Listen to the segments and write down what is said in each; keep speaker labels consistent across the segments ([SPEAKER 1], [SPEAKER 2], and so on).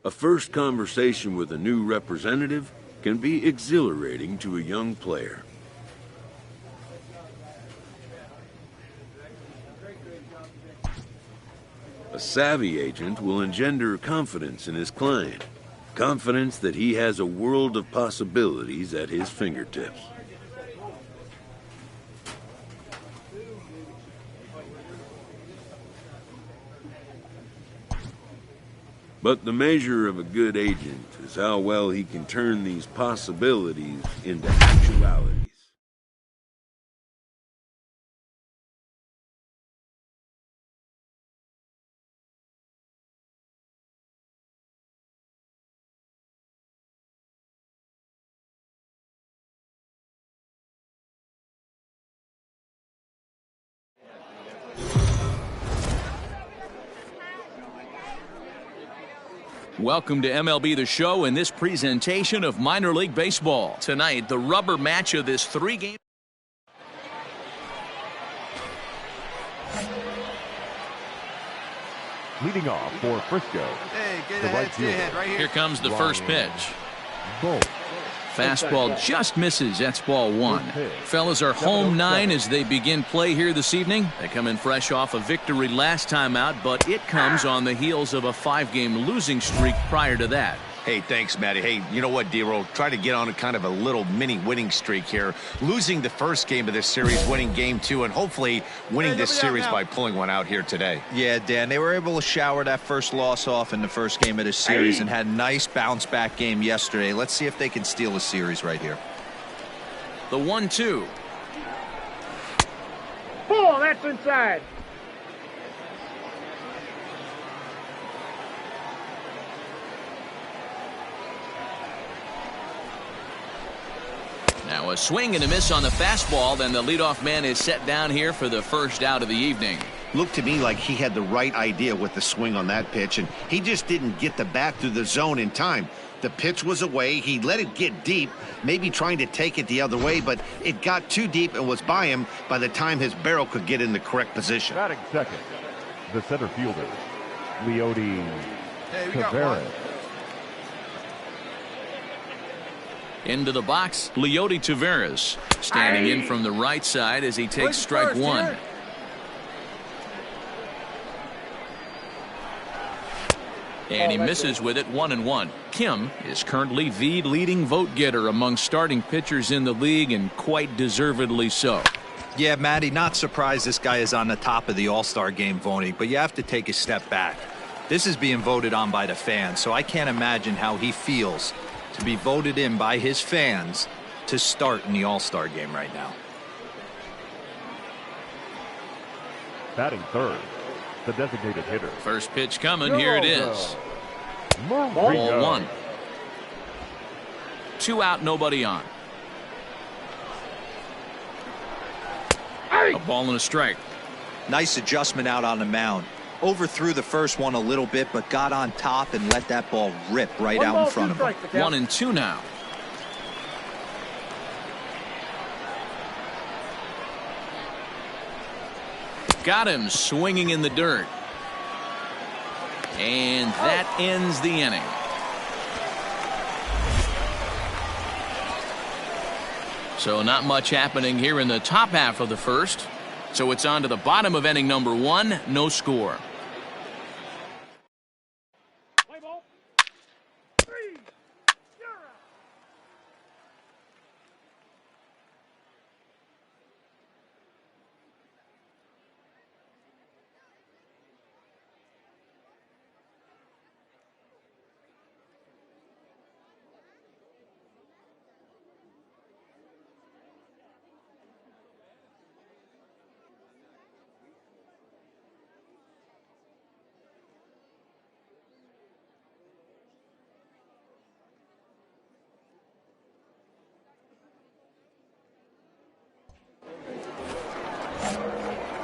[SPEAKER 1] A first conversation with a new representative can be exhilarating to a young player. A savvy agent will engender confidence in his client, confidence that he has a world of possibilities at his fingertips. But the measure of a good agent is how well he can turn these possibilities into actualities.
[SPEAKER 2] Welcome to MLB The Show and this presentation of minor league baseball. Tonight, the rubber match of this three-game.
[SPEAKER 3] Leading off for Frisco.
[SPEAKER 4] The right fielder. Right
[SPEAKER 2] here comes the first pitch.
[SPEAKER 3] Ball.
[SPEAKER 2] Fastball just misses. That's ball one. Fellas are home 9 as they begin play here this evening. They come in fresh off a victory last time out, but it comes on the heels of a 5-game losing streak prior to that.
[SPEAKER 4] Hey, thanks, Matty. Hey, you know what, D-Roll? Try to get on a kind of a little mini winning streak here. Losing the first game of this series, winning game 2, and hopefully winning this series by pulling one out here today.
[SPEAKER 5] Yeah, Dan, they were able to shower that first loss off in the first game of this series and had a nice bounce-back game yesterday. Let's see if they can steal a series right here.
[SPEAKER 2] The 1-2.
[SPEAKER 6] Ball, that's inside.
[SPEAKER 2] Now a swing and a miss on the fastball. Then the leadoff man is set down here for the first out of the evening.
[SPEAKER 7] Looked to me like he had the right idea with the swing on that pitch, and he just didn't get the bat through the zone in time. The pitch was away. He let it get deep, maybe trying to take it the other way, but it got too deep and was by him by the time his barrel could get in the correct position.
[SPEAKER 3] Batting second, the center fielder, Leody Taveras.
[SPEAKER 2] Into the box, Leody Taveras standing in from the right side as he takes strike one. And he misses with it, 1-1. Kim is currently the leading vote getter among starting pitchers in the league, and quite deservedly so.
[SPEAKER 5] Yeah, Matty, not surprised this guy is on the top of the All-Star game voting, but you have to take a step back. This is being voted on by the fans, so I can't imagine how he feels to be voted in by his fans to start in the All-Star game right now.
[SPEAKER 3] Batting third, the designated hitter.
[SPEAKER 2] First pitch coming. Here it is. Ball one. 2 out, nobody on. A ball and a strike.
[SPEAKER 5] Nice adjustment out on the mound. Overthrew the first one a little bit, but got on top and let that ball rip right out in front of him.
[SPEAKER 2] 1-2 now. Got him swinging in the dirt. And that ends the inning. So not much happening here in the top half of the first. So it's on to the bottom of inning number 1. No score.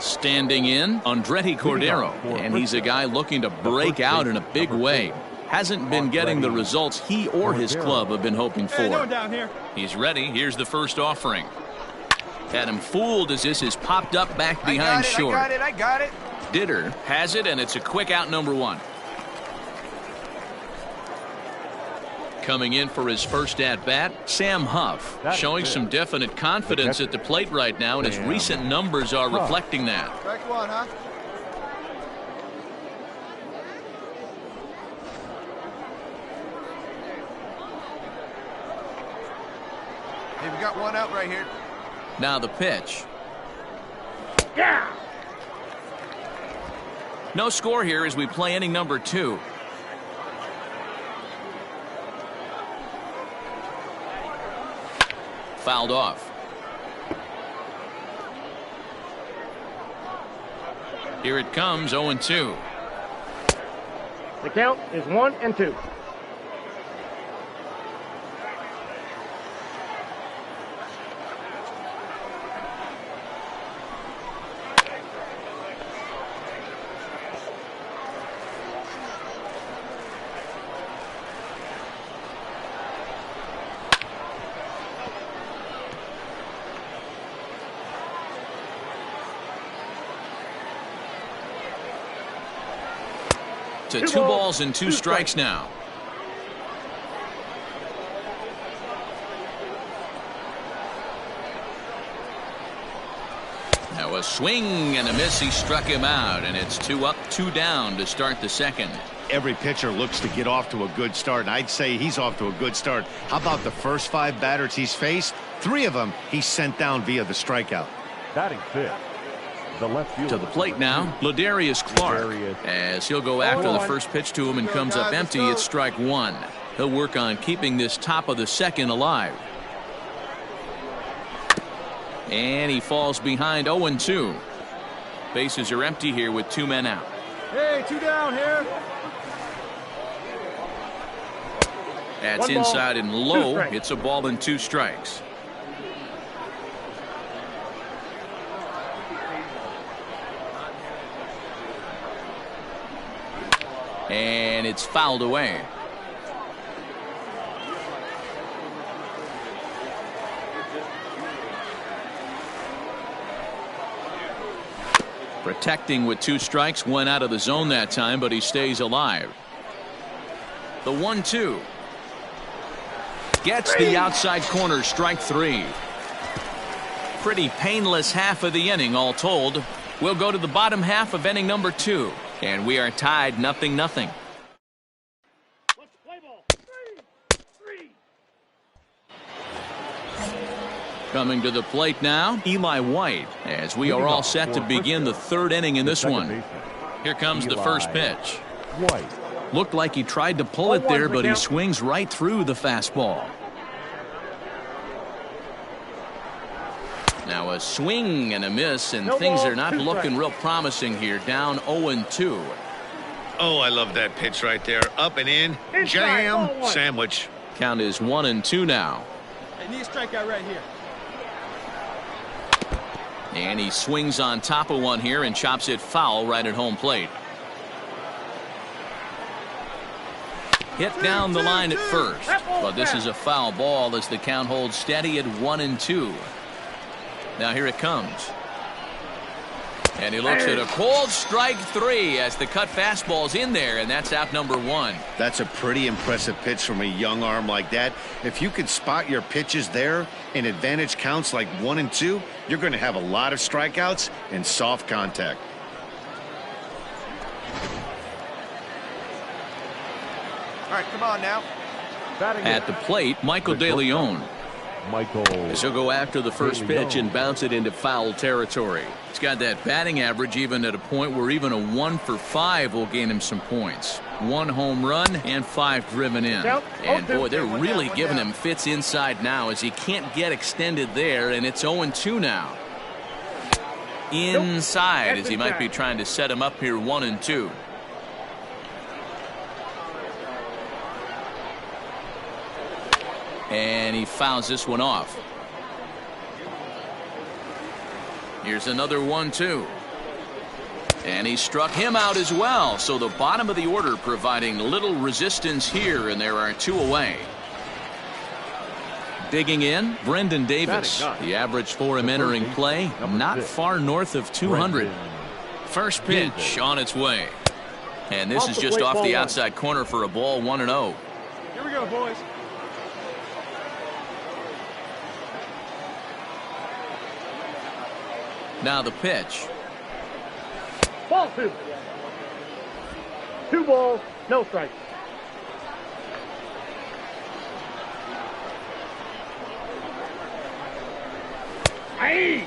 [SPEAKER 2] Standing in, Andretti Cordero, and he's a guy looking to break out in a big way. Hasn't been getting the results he or his club have been hoping for. He's ready. Here's the first offering. Had him fooled as this is popped up back behind short.
[SPEAKER 4] I got it.
[SPEAKER 2] Ditter has it, and it's a quick out number 1. Coming in for his first at-bat, Sam Huff, showing some definite confidence at the plate right now, and his recent numbers are reflecting that.
[SPEAKER 8] Strike one, huh? Hey, we got one out right here.
[SPEAKER 2] Now the pitch.
[SPEAKER 6] Yeah.
[SPEAKER 2] No score here as we play inning number 2. Fouled off. Here it comes, 0-2.
[SPEAKER 6] The count is 1-2.
[SPEAKER 2] To 2 balls and 2 strikes now. Now a swing and a miss. He struck him out, and it's 2 up, 2 down to start the second.
[SPEAKER 7] Every pitcher looks to get off to a good start, and I'd say he's off to a good start. How about the first 5 batters he's faced? 3 of them he sent down via the strikeout.
[SPEAKER 3] Batting fifth, the left fielder.
[SPEAKER 2] To the plate now, Ladarius Clark, as he'll go after the first pitch to him and comes up empty. It's strike 1. He'll work on keeping this top of the second alive. And he falls behind, 0-2. Bases are empty here with 2 men out.
[SPEAKER 8] Hey, 2 down here.
[SPEAKER 2] That's inside and low. It's a ball and 2 strikes. And it's fouled away. Protecting with 2 strikes, went out of the zone that time, but he stays alive. The 1-2. Gets the outside corner, strike 3. Pretty painless half of the inning all told. We'll go to the bottom half of inning number 2. And we are tied 0-0.
[SPEAKER 6] Let's play ball. 3.
[SPEAKER 2] Coming to the plate now, Eli White, as we are all set to begin the 3rd inning in this one. Here comes the first pitch.
[SPEAKER 3] White.
[SPEAKER 2] Looked like he tried to pull it there, but he swings right through the fastball. Now a swing and a miss, and things are not looking real promising here. Down 0-2.
[SPEAKER 4] Oh, I love that pitch right there. Up and in. Jam. Sandwich.
[SPEAKER 2] Count is 1-2 now.
[SPEAKER 8] I need a strikeout right here.
[SPEAKER 2] And he swings on top of one here and chops it foul right at home plate. Hit down the line at first, but this is a foul ball as the count holds steady at 1-2. Now here it comes. And he looks at a cold strike 3 as the cut fastball's in there, and that's out number 1.
[SPEAKER 7] That's a pretty impressive pitch from a young arm like that. If you could spot your pitches there in advantage counts like 1 and 2, you're going to have a lot of strikeouts and soft contact.
[SPEAKER 8] All right, come on now.
[SPEAKER 2] At the plate, Michael DeLeon. As he'll go after the first pitch and bounce it into foul territory. He's got that batting average even at a point where even a 1 for 5 will gain him some points. 1 home run and 5 driven in. And boy, they're really giving him fits inside now as he can't get extended there, and it's 0-2 now. Inside as he might be trying to set him up here 1-2. And he fouls this one off. Here's another 1-2. And he struck him out as well. So the bottom of the order providing little resistance here, and there are 2 away. Digging in, Brendan Davis. The average for him entering play, not far north of 200. First pitch on its way. And this is just off the outside corner for a ball, 1-0.
[SPEAKER 8] Here we go, boys.
[SPEAKER 2] Now the pitch.
[SPEAKER 6] Ball 2. 2 balls, no strikes. Aye.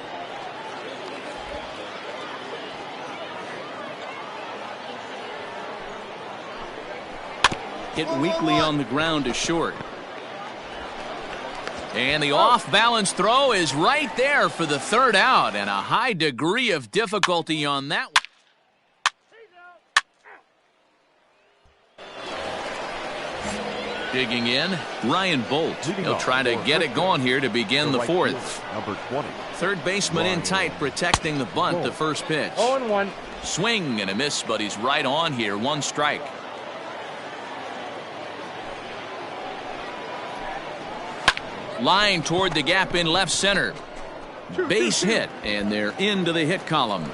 [SPEAKER 2] Hit weakly on the ground to short. And the off-balance throw is right there for the third out, and a high degree of difficulty on that one. Digging in, Ryan Bolt. He'll try to get it going here to begin the fourth.
[SPEAKER 3] Number 20.
[SPEAKER 2] Third baseman in tight, protecting the bunt, the first pitch.
[SPEAKER 6] 0-1.
[SPEAKER 2] Swing and a miss, but he's right on here. 1 strike. Line toward the gap in left center. Base hit, and they're into the hit column.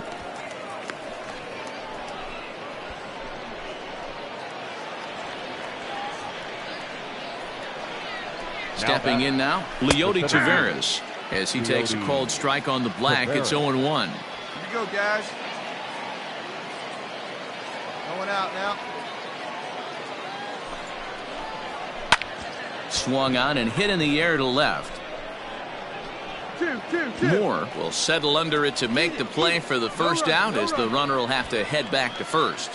[SPEAKER 2] Stepping in now, Leody Taveras, as he takes a called strike on the black. It's 0-1.
[SPEAKER 8] Here we go, guys. Going out now.
[SPEAKER 2] Swung on and hit in the air to left.
[SPEAKER 8] 2-2-2.
[SPEAKER 2] Moore will settle under it to make the play for the first out, as the runner will have to head back to first.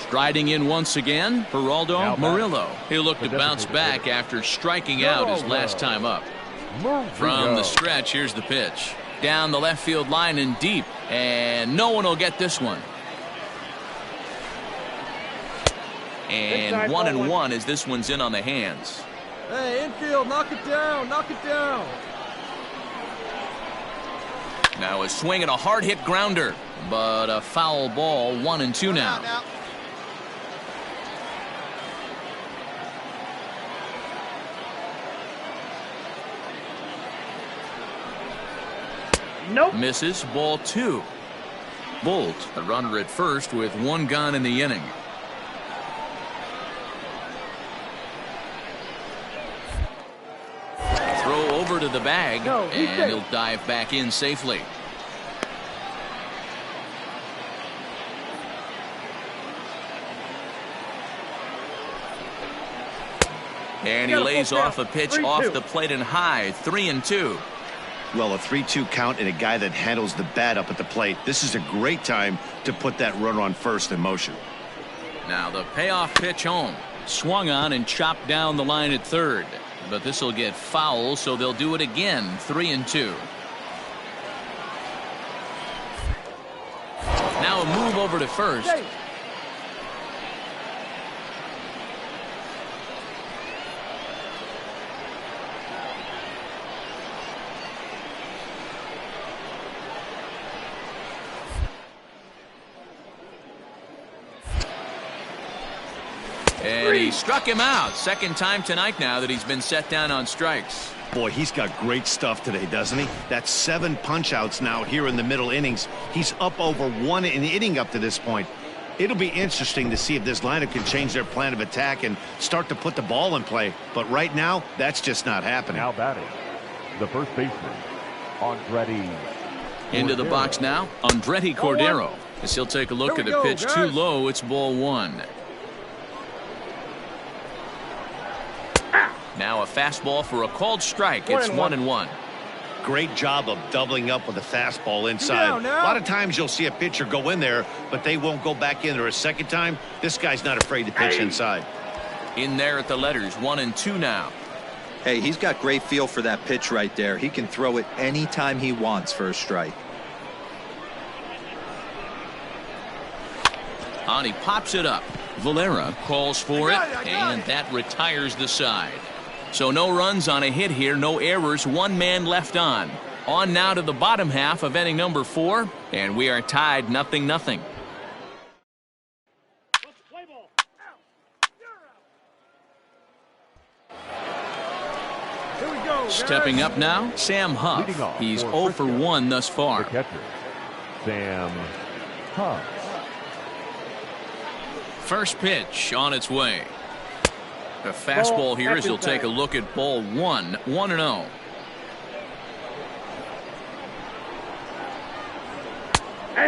[SPEAKER 2] Striding in once again, Geraldo Murillo. He'll look to bounce back after striking out his last time up. From the stretch, here's the pitch. Down the left field line and deep, and no one will get this one. And 1-1 as this one's in on the hands.
[SPEAKER 8] Hey, infield, knock it down, knock it down.
[SPEAKER 2] Now a swing and a hard hit grounder, but a foul ball. 1-2 now.
[SPEAKER 6] Nope.
[SPEAKER 2] Misses. Ball 2. Bolt, the runner at first with 1 gone in the inning. Throw over to the bag, and he'll dive back in safely. And he lays off a pitch off the plate and high. 3-2.
[SPEAKER 7] Well, a 3-2 count and a guy that handles the bat up at the plate. This is a great time to put that runner on first in motion.
[SPEAKER 2] Now the payoff pitch home. Swung on and chopped down the line at third. But this will get foul, so they'll do it again. 3-2. Now a move over to first. And he struck him out. Second time tonight now that he's been set down on strikes.
[SPEAKER 7] Boy, he's got great stuff today, doesn't he? That's 7 punch-outs now here in the middle innings. He's up over 1 in the inning up to this point. It'll be interesting to see if this lineup can change their plan of attack and start to put the ball in play. But right now, that's just not happening.
[SPEAKER 3] Now batting, the first baseman, Andretti.
[SPEAKER 2] Into the box now, Andretti Cordero. As he'll take a look at the pitch too low. It's ball 1. Now a fastball for a called strike. It's 1-1.
[SPEAKER 7] Great job of doubling up with a fastball inside. A lot of times you'll see a pitcher go in there, but they won't go back in there a second time. This guy's not afraid to pitch inside.
[SPEAKER 2] In there at the letters. 1-2 now.
[SPEAKER 5] Hey, he's got great feel for that pitch right there. He can throw it anytime he wants for a strike.
[SPEAKER 2] On he pops it up. Valera calls for it, and that retires the side. So no runs on a hit here, no errors, 1 man left on. On now to the bottom half of inning number 4, and we are tied 0-0.
[SPEAKER 8] Here we go, guys.
[SPEAKER 2] Stepping up now, Sam Huff. He's 0 for 1 thus far.
[SPEAKER 3] The catcher, Sam Huff.
[SPEAKER 2] First pitch on its way. A fastball here as he'll take a look at ball 1, 1-0.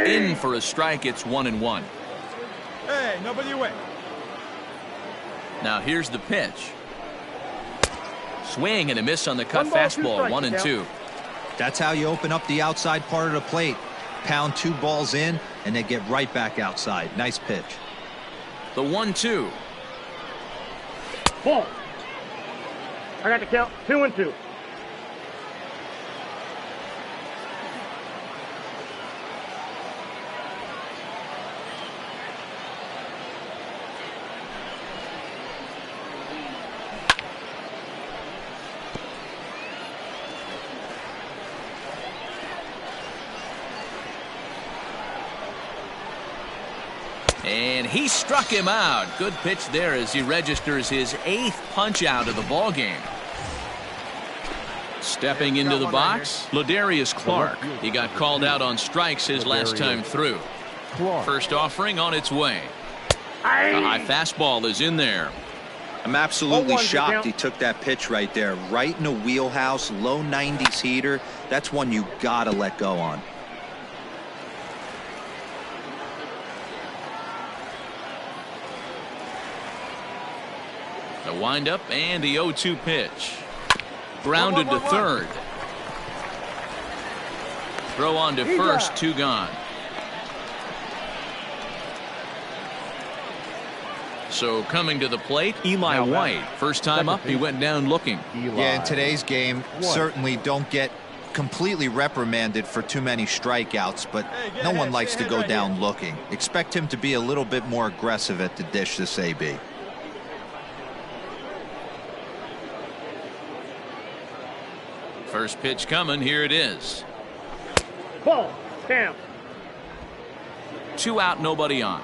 [SPEAKER 2] In for a strike, it's 1-1.
[SPEAKER 8] Hey, nobody away.
[SPEAKER 2] Now here's the pitch. Swing and a miss on the cut
[SPEAKER 6] 1 ball, 2
[SPEAKER 2] fastball,
[SPEAKER 6] strikes,
[SPEAKER 2] 1-2.
[SPEAKER 5] That's how you open up the outside part of the plate. Pound 2 balls in, and then get right back outside. Nice pitch.
[SPEAKER 2] The 1-2.
[SPEAKER 6] Ball. I got the count. 2-2.
[SPEAKER 2] And he struck him out. Good pitch there as he registers his 8th punch out of the ball game. Stepping into the box, Ladarius Clark. He got called out on strikes his last time through. First offering on its way. The high fastball is in there.
[SPEAKER 5] I'm absolutely shocked he took that pitch right there. Right in the wheelhouse, low 90s heater. That's one you gotta let go on.
[SPEAKER 2] The windup and the 0-2 pitch. Grounded to third. Throw on to first, 2 gone. So coming to the plate, Eli White. First time up, he went down looking.
[SPEAKER 5] Yeah, in today's game, certainly don't get completely reprimanded for too many strikeouts, but no one likes to go down looking. Expect him to be a little bit more aggressive at the dish this AB.
[SPEAKER 2] First pitch coming, here it is.
[SPEAKER 6] Ball. Down.
[SPEAKER 2] 2 out, nobody on.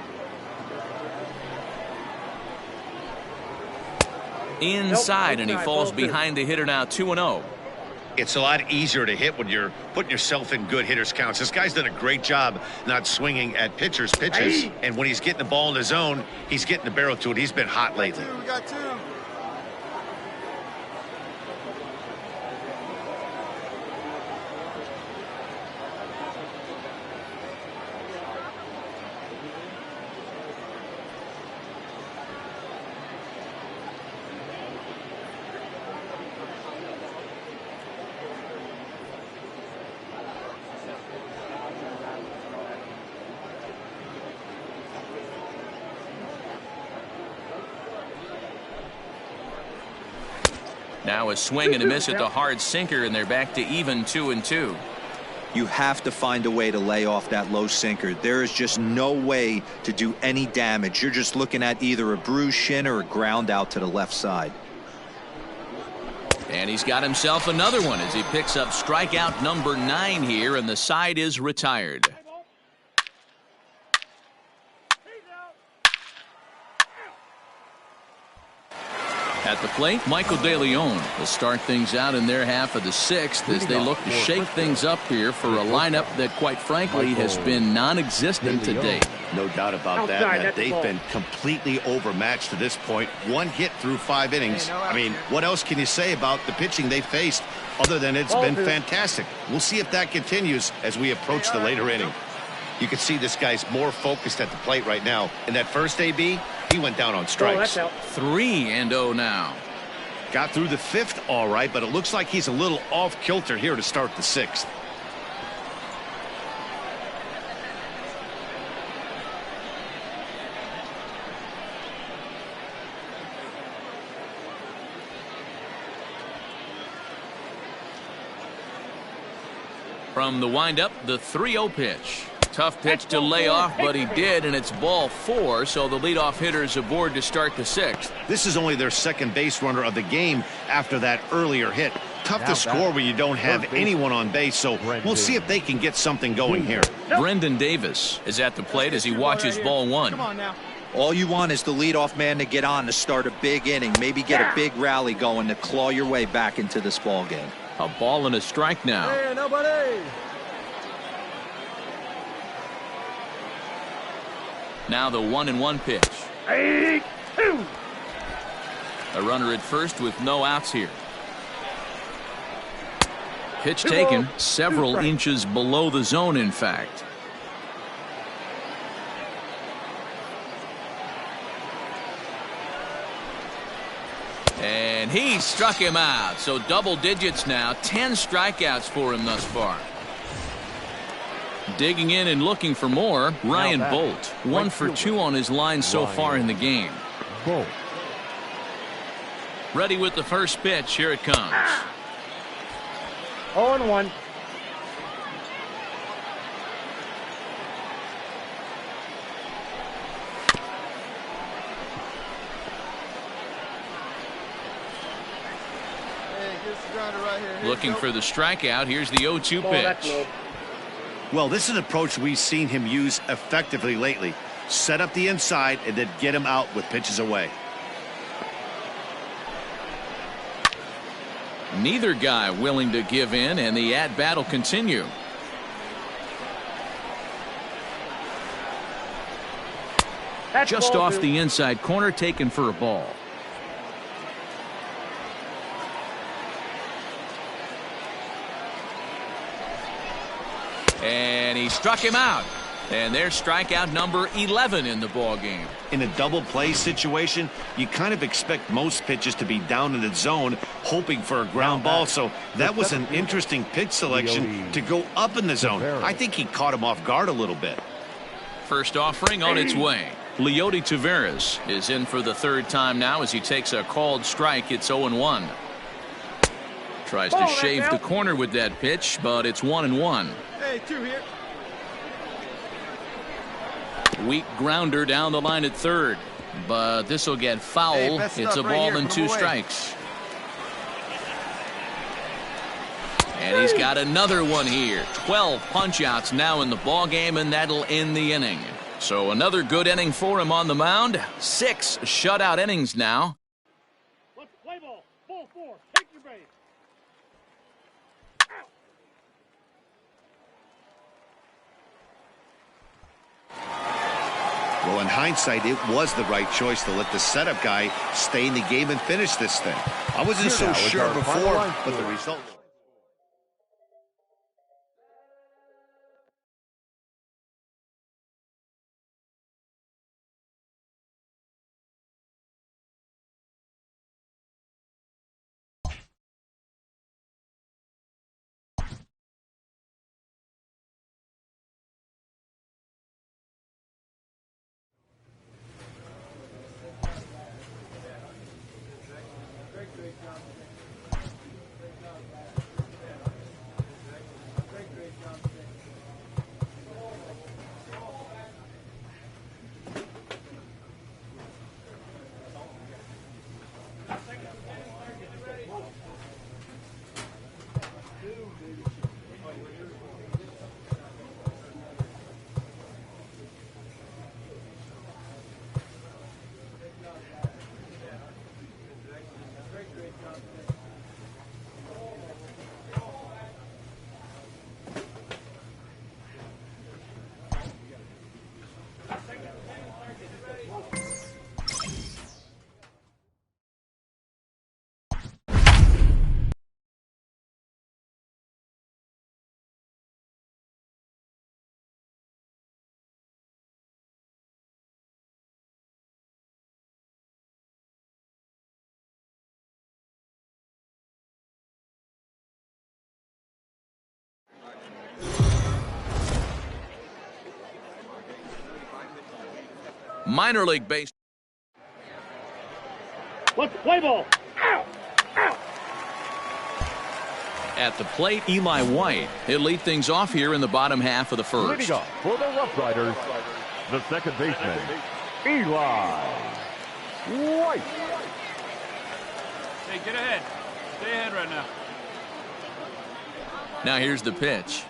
[SPEAKER 2] Inside, and he falls behind the hitter now, 2-0.
[SPEAKER 7] It's a lot easier to hit when you're putting yourself in good hitters counts. This guy's done a great job not swinging at pitchers' pitches. And when he's getting the ball in the zone, he's getting the barrel to it. He's been hot lately.
[SPEAKER 8] We got 2.
[SPEAKER 2] Now a swing and a miss at the hard sinker, and they're back to even 2-2.
[SPEAKER 5] You have to find a way to lay off that low sinker. There is just no way to do any damage. You're just looking at either a bruised shin or a ground out to the left side.
[SPEAKER 2] And he's got himself another one as he picks up strikeout number 9 here, and the side is retired. At the plate, Michael De Leon will start things out in their half of the 6th as they look to shake things up here for a lineup that, quite frankly, has been non-existent to date.
[SPEAKER 7] No doubt about that, man. They've been completely overmatched to this point. 1 hit through 5 innings. I mean, what else can you say about the pitching they faced other than it's been fantastic? We'll see if that continues as we approach the later inning. You can see this guy's more focused at the plate right now. In that first AB, he went down on strikes.
[SPEAKER 2] 3-0 now.
[SPEAKER 7] Got through the 5th all right, but it looks like he's a little off kilter here to start the 6th.
[SPEAKER 2] From the windup, the 3-0 pitch. Tough pitch to lay off, but he did, and it's ball 4, so the leadoff hitter is aboard to start the 6th.
[SPEAKER 7] This is only their second base runner of the game after that earlier hit. Tough to score when you don't have anyone on base, so we'll see if they can get something going here.
[SPEAKER 2] Brendan Davis is at the plate as he watches ball 1.
[SPEAKER 8] Come on now.
[SPEAKER 5] All you want is the leadoff man to get on to start a big inning, maybe get a big rally going to claw your way back into this ball game.
[SPEAKER 2] A ball and a strike now.
[SPEAKER 8] Hey, nobody.
[SPEAKER 2] Now the 1-1 pitch.
[SPEAKER 6] 8-2.
[SPEAKER 2] A runner at first with no outs here. Pitch taken several inches below the zone, in fact. And he struck him out. So double digits now. 10 strikeouts for him thus far. Digging in and looking for more, Ryan Bolt. 1 for 2 on his line so far in the game.
[SPEAKER 3] Bolt.
[SPEAKER 2] Ready with the first pitch. Here it comes.
[SPEAKER 6] 0-1.
[SPEAKER 2] Looking for the strikeout. Here's the 0-2 pitch.
[SPEAKER 7] Well, this is an approach we've seen him use effectively lately. Set up the inside and then get him out with pitches away.
[SPEAKER 2] Neither guy willing to give in, and the at-bat will continue. Just off the inside corner, taken for a ball. And he struck him out. And there's strikeout number 11 in the ball game.
[SPEAKER 7] In a double play situation, you kind of expect most pitches to be down in the zone, hoping for a ground ball. So that was an interesting pitch selection to go up in the zone. I think he caught him off guard a little bit.
[SPEAKER 2] First offering on its way. Leody Taveras is in for the third time now as he takes a called strike. It's 0-1. Tries to shave the corner with that pitch, but it's 1-1.
[SPEAKER 8] Hey, 2 here.
[SPEAKER 2] Weak grounder down the line at third, but this will get foul.
[SPEAKER 8] Hey,
[SPEAKER 2] it's a ball and 2 strikes. And he's got another one here. 12 punch-outs now in the ball game, and that'll end the inning. So another good inning for him on the mound. 6 shutout innings now.
[SPEAKER 6] Let's play ball. Ball 4. Take your base.
[SPEAKER 7] Well, in hindsight, it was the right choice to let the setup guy stay in the game and finish this thing. I wasn't so sure before, but the result.
[SPEAKER 2] Minor league base.
[SPEAKER 6] Let's play ball. Ow! Ow!
[SPEAKER 2] At the plate, Eli White. He'll lead things off here in the bottom half of the first.
[SPEAKER 3] Leading off for the Rough Riders, the second baseman, Eli White.
[SPEAKER 8] Hey, get ahead. Stay ahead right now.
[SPEAKER 2] Now here's the pitch.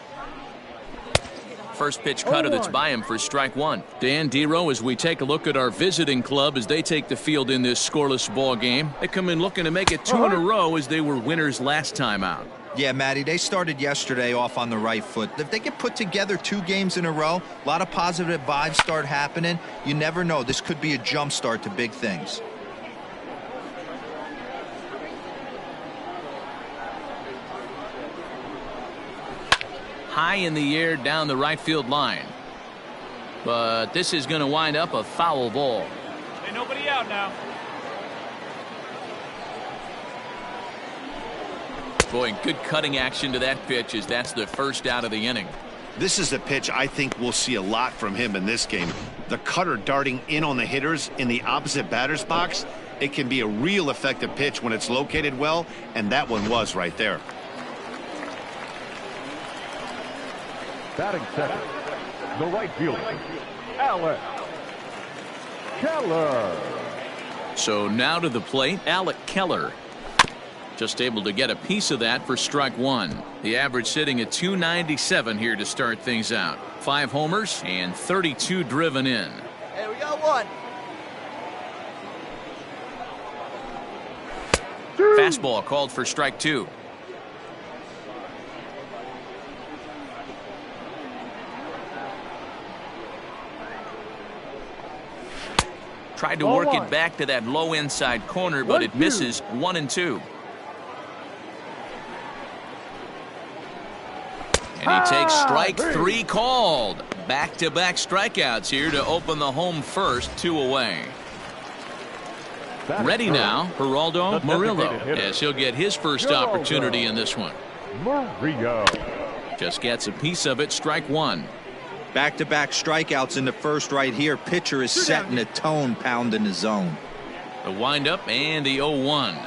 [SPEAKER 2] First pitch cutter that's by him for strike 1. Dan Dero, as we take a look at our visiting club as they take the field in this scoreless ball game. They come in looking to make it 2 in a row as they were winners last time out.
[SPEAKER 5] Yeah, Matty, they started yesterday off on the right foot. If they can put together 2 games in a row, a lot of positive vibes start happening. You never know. This could be a jump start to big things.
[SPEAKER 2] high in the air down the right field line. But this is going to wind up a foul ball.
[SPEAKER 8] Ain't nobody out now.
[SPEAKER 2] Boy, good cutting action to that pitch as that's the first out of the inning.
[SPEAKER 7] This is a pitch I think we'll see a lot from him in this game. The cutter darting in on the hitters in the opposite batter's box. It can be a real effective pitch when it's located well, and that one was right there.
[SPEAKER 3] Batting second, the right fielder, Alec Keller.
[SPEAKER 2] So now to the plate, Alec Keller. Just able to get a piece of that for strike one. The average sitting at 297 here to start things out. 5 homers and 32 driven in.
[SPEAKER 9] Hey, we got one.
[SPEAKER 2] Fastball called for strike 2. Tried to work it back to that low inside corner, but it misses. 1-2. And he takes strike 3 called. Back-to-back strikeouts here to open the home first, 2 away. Ready now, Geraldo Murillo, as he'll get his first opportunity in this one.
[SPEAKER 3] Murillo.
[SPEAKER 2] Just gets a piece of it, strike 1.
[SPEAKER 5] Back-to-back strikeouts in the first right here. Pitcher is setting a tone, pounding the zone.
[SPEAKER 2] The windup and the 0-1.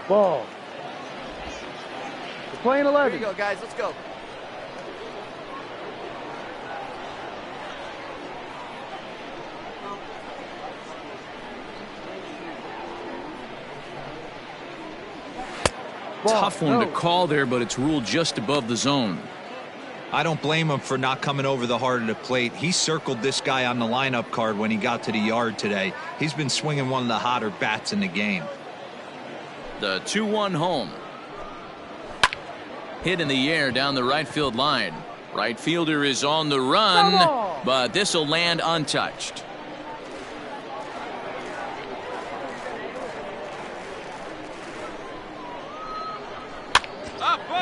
[SPEAKER 6] Ball. We're playing 11.
[SPEAKER 9] Here you go, guys. Let's go.
[SPEAKER 2] Tough one to call there, but it's ruled just above the zone.
[SPEAKER 5] I don't blame him for not coming over the heart of the plate. He circled this guy on the lineup card when he got to the yard today. He's been swinging one of the hotter bats in the game.
[SPEAKER 2] The 2-1 home. Hit in the air down the right field line. Right fielder is on the run, but this will land untouched.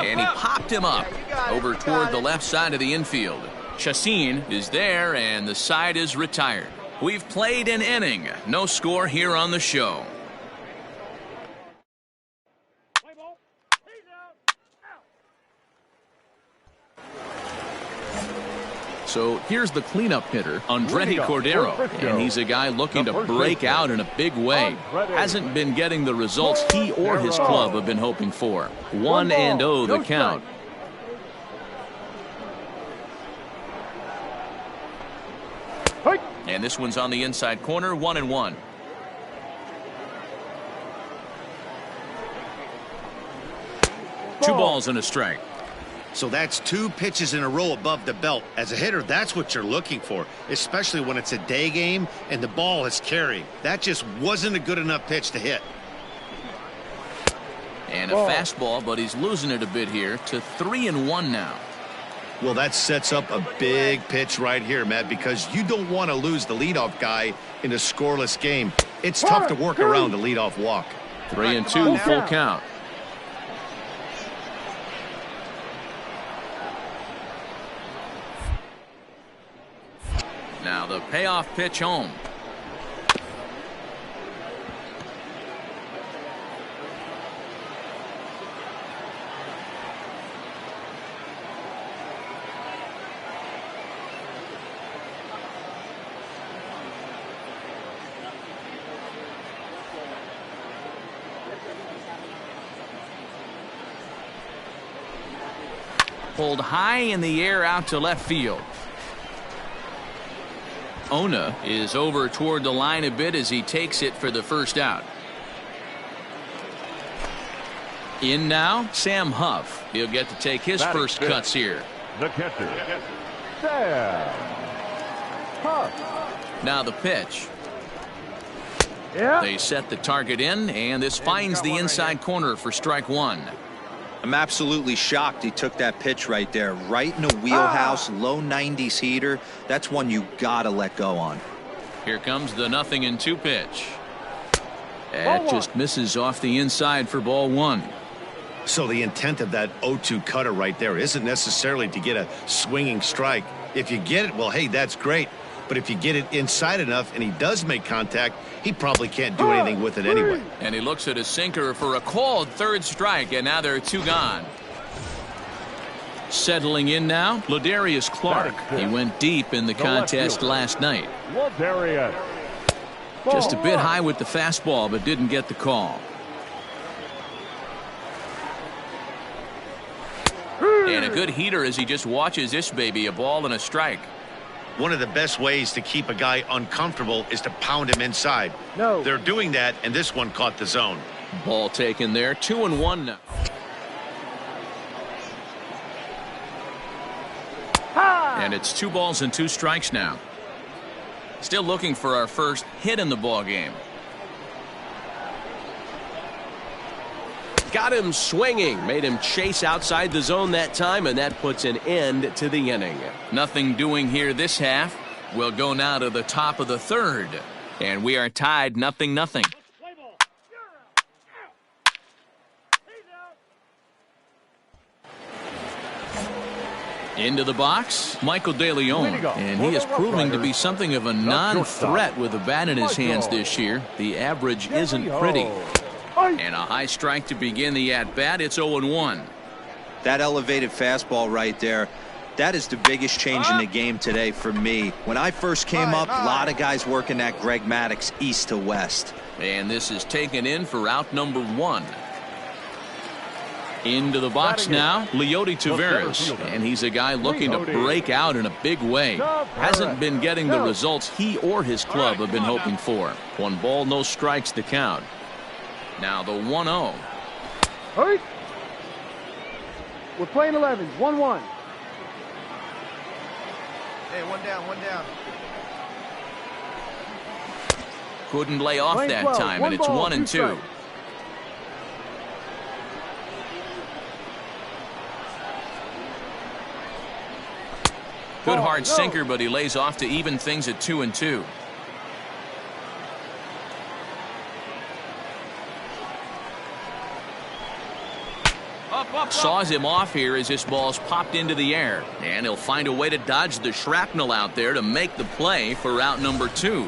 [SPEAKER 2] And he popped him up over toward the left side of the infield. Chassin is there, and the side is retired. We've played an inning. No score here on the show. So here's the cleanup hitter, Andretti Cordero, and he's a guy looking to break out in a big way. Hasn't been getting the results he or his club have been hoping for. 1-0 the count. And this one's on the inside corner, 1-1. Two balls and a strike.
[SPEAKER 7] So that's 2 pitches in a row above the belt. As a hitter, that's what you're looking for, especially when it's a day game and the ball is carrying. That just wasn't a good enough pitch to hit.
[SPEAKER 2] And a fastball, but he's losing it a bit here to 3-1 now.
[SPEAKER 7] Well, that sets up a big pitch right here, Matt, because you don't want to lose the leadoff guy in a scoreless game. It's tough to work around a leadoff walk.
[SPEAKER 2] 3-2 full count. Now the payoff pitch home. Pulled high in the air out to left field. Ona is over toward the line a bit as he takes it for the first out. In now, Sam Huff. He'll get to take his first cuts here.
[SPEAKER 3] The catcher, Sam Huff.
[SPEAKER 2] Now the pitch. They set the target in, and this finds the inside corner for strike 1.
[SPEAKER 5] I'm absolutely shocked he took that pitch right there. Right in the wheelhouse, low 90s heater. That's one you gotta let go on.
[SPEAKER 2] Here comes the 0-2 pitch. That just misses off the inside for ball 1.
[SPEAKER 7] So the intent of that 0-2 cutter right there isn't necessarily to get a swinging strike. If you get it, well, hey, that's great. But if you get it inside enough and he does make contact, he probably can't do anything with it anyway.
[SPEAKER 2] And he looks at his sinker for a called third strike, and now there are 2 gone. Settling in now, Ladarius Clark. He went deep in the contest last night.
[SPEAKER 3] Ladarius.
[SPEAKER 2] Just a bit high with the fastball, but didn't get the call. And a good heater as he just watches this baby, a ball and a strike.
[SPEAKER 7] One of the best ways to keep a guy uncomfortable is to pound him inside.
[SPEAKER 6] No.
[SPEAKER 7] They're doing that, and this one caught the zone.
[SPEAKER 2] Ball taken there, 2-1 now. And it's 2 balls and 2 strikes now. Still looking for our first hit in the ball game.
[SPEAKER 10] Got him swinging, made him chase outside the zone that time, and that puts an end to the inning.
[SPEAKER 2] Nothing doing here this half. We'll go now to the top of the 3rd. And we are tied 0-0. Into the box, Michael De Leon, and he is proving to be something of a non-threat with a bat in his hands this year. The average isn't pretty. And a high strike to begin the at-bat. It's 0-1.
[SPEAKER 5] That elevated fastball right there, that is the biggest change in the game today for me. When I first came up, a lot of guys working that Greg Maddux east to west.
[SPEAKER 2] And this is taken in for out number 1. Into the box now, Leody Taveras, and he's a guy looking to break out in a big way. Hasn't been getting the results he or his club have been hoping for. 1 ball, no strikes to count. Now the 1-0.
[SPEAKER 6] Hurry. We're playing 11s, 1-1.
[SPEAKER 9] Hey, 1 down, 1 down.
[SPEAKER 2] Couldn't lay off that time, and it's 1-2. Good hard sinker, but he lays off to even things at 2-2. Saws him off here as this ball's popped into the air. And he'll find a way to dodge the shrapnel out there to make the play for out number 2.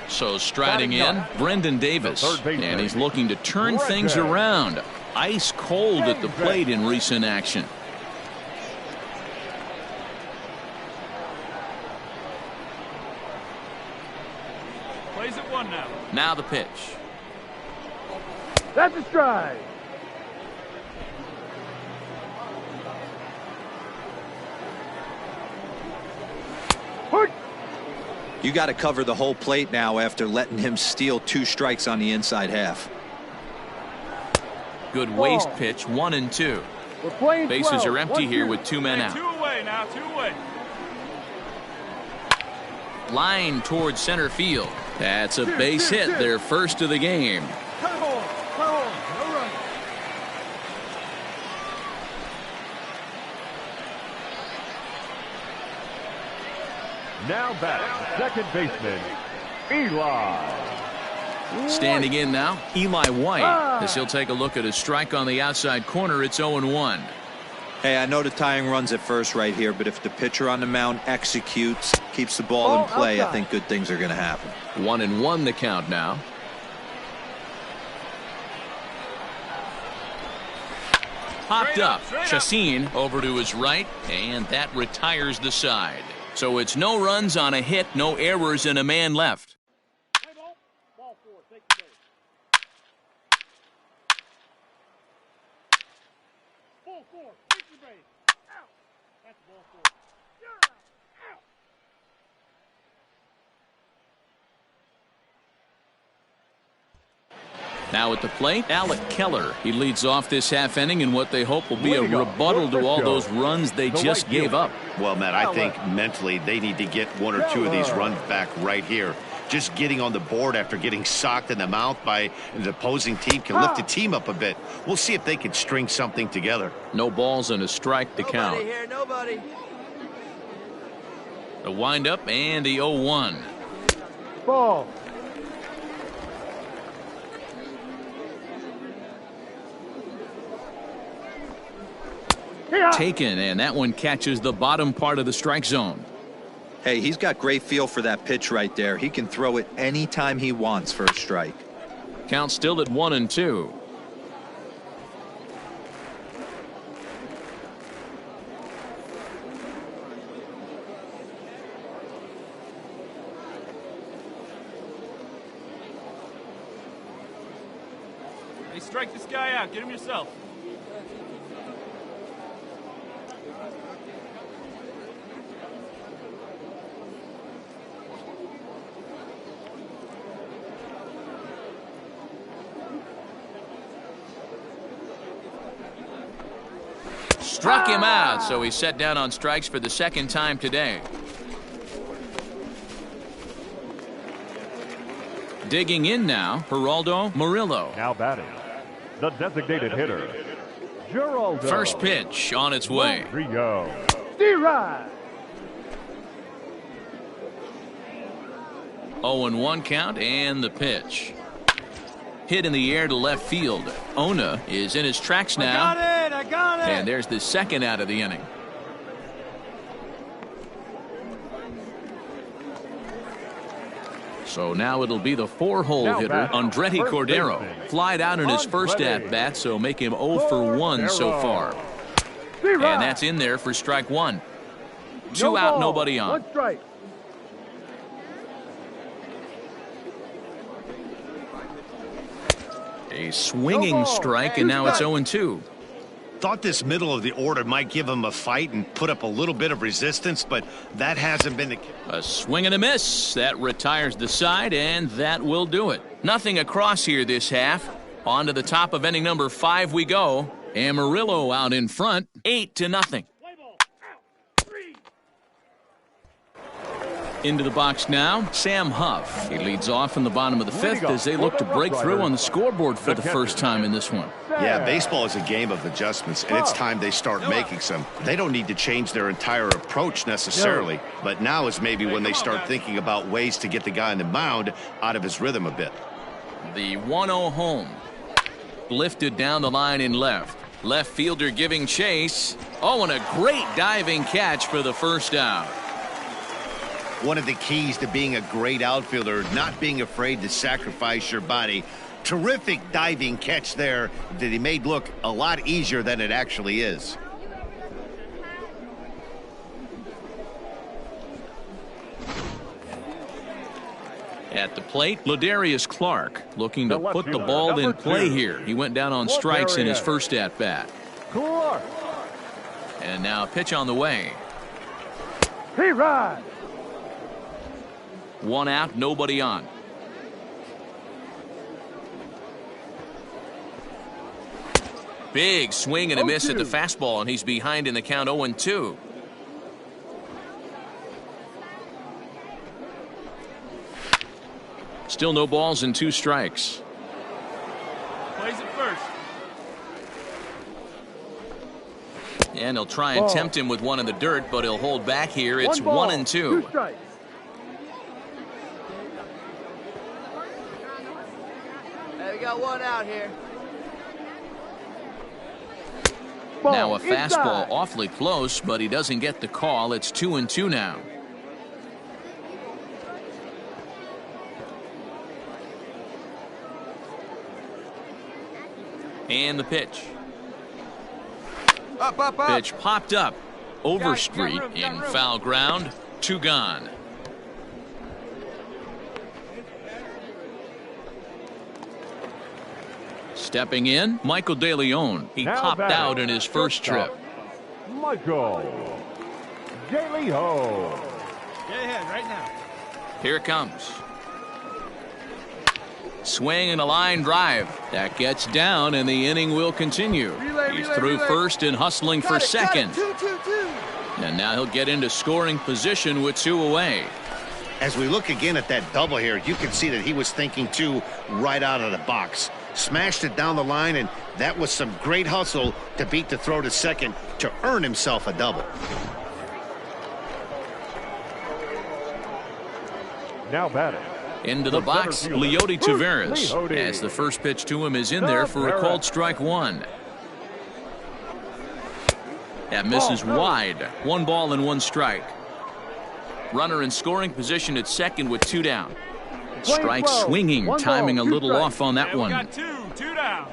[SPEAKER 2] So striding in, Brendan Davis. And he's looking to turn things around. Ice cold at the plate in recent action.
[SPEAKER 8] Plays at 1 now.
[SPEAKER 2] Now the pitch.
[SPEAKER 6] That's a strike.
[SPEAKER 5] You got to cover the whole plate now after letting him steal 2 strikes on the inside half.
[SPEAKER 2] Good waist pitch, 1-2.
[SPEAKER 6] We're playing
[SPEAKER 2] Bases
[SPEAKER 6] 12.
[SPEAKER 2] are empty
[SPEAKER 6] 1-2.
[SPEAKER 2] here with 2 men out.
[SPEAKER 8] 2 away now, 2 away.
[SPEAKER 2] Line towards center field. That's a base hit, their first of the game.
[SPEAKER 6] Cut home, no run.
[SPEAKER 3] Now batting, second baseman, Eli.
[SPEAKER 2] Standing in now, Eli White. As he'll take a look at a strike on the outside corner, it's 0-1.
[SPEAKER 5] Hey, I know the tying runs at first right here, but if the pitcher on the mound executes, keeps the ball in play, I think good things are going to happen.
[SPEAKER 2] 1-1 the count now. Popped up. Chassin over to his right, and that retires the side. So it's no runs on a hit, no errors, and a man left.
[SPEAKER 6] Ball 4, take the base. Ball 4, take the base. Out. That's ball 4. You're out. Out.
[SPEAKER 2] Now at the plate, Alec Keller. He leads off this half inning in what they hope will be a rebuttal to all those runs they just gave up.
[SPEAKER 7] Well, Matt, I think mentally they need to get 1 or 2 of these runs back right here. Just getting on the board after getting socked in the mouth by the opposing team can lift the team up a bit. We'll see if they can string something together.
[SPEAKER 2] No balls and a strike to count.
[SPEAKER 9] Nobody here, nobody.
[SPEAKER 2] The windup and the 0-1.
[SPEAKER 6] Ball.
[SPEAKER 2] Taken, and that one catches the bottom part of the strike zone.
[SPEAKER 5] Hey, he's got great feel for that pitch right there. He can throw it anytime he wants for a strike.
[SPEAKER 2] Count still at 1-2.
[SPEAKER 8] Hey, strike this guy out. Get him yourself.
[SPEAKER 2] Struck him out, so he's set down on strikes for the second time today. Digging in now, Geraldo Murillo.
[SPEAKER 3] Now batting, the designated hitter, Geraldo.
[SPEAKER 2] First pitch on its way.
[SPEAKER 3] Rodrigo.
[SPEAKER 6] D-Ride.
[SPEAKER 2] 0-1 count and the pitch. Hit in the air to left field. Ona is in his tracks now.
[SPEAKER 9] I got it.
[SPEAKER 2] And there's the second out of the inning. So now it'll be the 4-hole hitter, Andretti Cordero. Flied out in his first at-bat, so make him 0 for 1 so far. And that's in there for strike one. 2 out, nobody on.
[SPEAKER 6] 1 strike.
[SPEAKER 2] A swinging strike, and now it's 0-2.
[SPEAKER 7] Thought this middle of the order might give him a fight and put up a little bit of resistance, but that hasn't been the case.
[SPEAKER 2] A swing and a miss. That retires the side, and that will do it. Nothing across here this half. On to the top of inning number 5 we go. Amarillo out in front, 8-0. Into the box now, Sam Huff. He leads off in the bottom of the 5th as they look to break through on the scoreboard for the first time in this one.
[SPEAKER 7] Yeah, baseball is a game of adjustments, and it's time they start making some. They don't need to change their entire approach necessarily, but now is maybe when they start thinking about ways to get the guy on the mound out of his rhythm a bit.
[SPEAKER 2] The 1-0 home. Lifted down the line in left. Left fielder giving chase. Oh, and a great diving catch for the first out.
[SPEAKER 7] One of the keys to being a great outfielder, not being afraid to sacrifice your body. Terrific diving catch there that he made look a lot easier than it actually is.
[SPEAKER 2] At the plate, Ladarius Clark looking to put the ball in play here. He went down on strikes in his first at-bat.
[SPEAKER 3] Clark.
[SPEAKER 2] And now a pitch on the way.
[SPEAKER 6] He ride.
[SPEAKER 2] 1 out, nobody on. Big swing and a miss at the fastball, and he's behind in the count 0-2. Still no balls and 2 strikes.
[SPEAKER 8] Plays it first.
[SPEAKER 2] And he'll try and tempt him with one in the dirt, but he'll hold back here. It's 1-2.
[SPEAKER 6] 2 strikes.
[SPEAKER 9] Hey, we got 1 out here.
[SPEAKER 2] Now a fastball awfully close, but he doesn't get the call. It's 2-2 now. And the pitch.
[SPEAKER 9] Up.
[SPEAKER 2] Pitch popped up. Overstreet in foul ground. 2 gone. Stepping in, Michael De Leon. He popped out in his first trip.
[SPEAKER 3] Michael De Leon.
[SPEAKER 8] Get ahead right now.
[SPEAKER 2] Here it comes. Swing and a line drive. That gets down, and the inning will continue. He's through first and hustling for second.
[SPEAKER 9] 2-2-2.
[SPEAKER 2] And now he'll get into scoring position with 2 away.
[SPEAKER 7] As we look again at that double here, you can see that he was thinking 2 right out of the box. Smashed it down the line, and that was some great hustle to beat the throw to second to earn himself a double.
[SPEAKER 3] Now batting.
[SPEAKER 2] Into the box, Leody Taveras, as the first pitch to him is in there for a called strike 1. That misses wide. 1 ball and 1 strike. Runner in scoring position at second with 2 down. Strike swinging, timing a little off on that one.
[SPEAKER 8] We got two down.